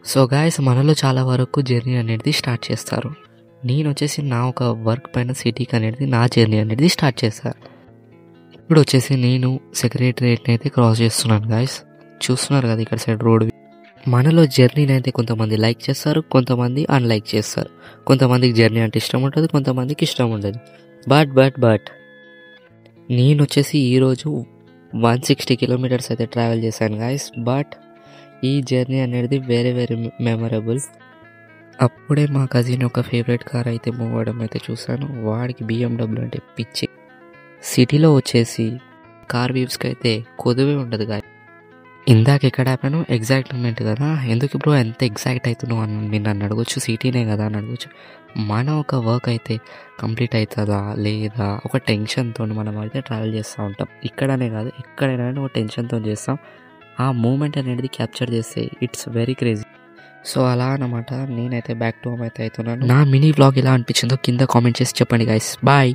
So guys మనలో చాలా వరకు జర్నీ అనేది స్టార్ట్ చేస్తారు. నేనొచ్చేసి నా ఒక వర్క్ పైన సిటీకి అనేది నా జర్నీ అనేది స్టార్ట్ చేశాను. ఇప్పుడు వచ్చేసి నేను సెక్రటరియట్ని అయితే క్రాస్ చేస్తున్నాను గాయ్స్. చూస్తున్నారు కదా ఇక్కడ సైడ్ రోడ్. మనలో జర్నీని అయితే కొంతమంది లైక్ చేస్తారు, కొంతమంది అన్లైక్ చేస్తారు. కొంతమందికి జర్నీ అంటే ఇష్టం ఉంటుంది, కొంతమందికి ఇష్టం ఉండదు. బట్ నేను వచ్చేసి ఈరోజు 160 కిలోమీటర్స్ అయితే ట్రావెల్ చేశాను గాయ్స్. బట్ ఈ జర్నీ అనేది వెరీ మెమరబుల్. అప్పుడే మా కజిన్ ఒక ఫేవరెట్ కార్ అయితే మూవ్ అవ్వడం అయితే చూశాను. వాడికి BMW అంటే పిచ్చి. సిటీలో వచ్చేసి కార్ వీవ్స్కి అయితే కొదువే ఉండదు గాయ. ఇందాక ఎక్కడ ఆపాను ఎగ్జాక్ట్ మూమెంట్ కదా. ఎందుకు బ్రో ఎంత ఎగ్జాక్ట్ అవుతున్నావు అని మీరు నన్ను అడగొచ్చు. సిటీనే కదా అని అడగొచ్చు. మన ఒక వర్క్ అయితే కంప్లీట్ అవుతుందా లేదా ఒక టెన్షన్తో మనం అయితే ట్రావెల్ చేస్తూ ఉంటాం. ఇక్కడనే కాదు ఎక్కడైనా ఒక టెన్షన్తో చేస్తాం. ఆ మూమెంట్ అనేది క్యాప్చర్ చేస్తే ఇట్స్ వెరీ క్రేజీ. సో అలా అన్నమాట. నేనైతే బ్యాక్ టు హోమ్ అయితే అవుతున్నాను. నా మినీ వ్లాగ్ ఎలా అనిపించిందో కింద కామెంట్ చేసి చెప్పండి గైస్. బాయ్.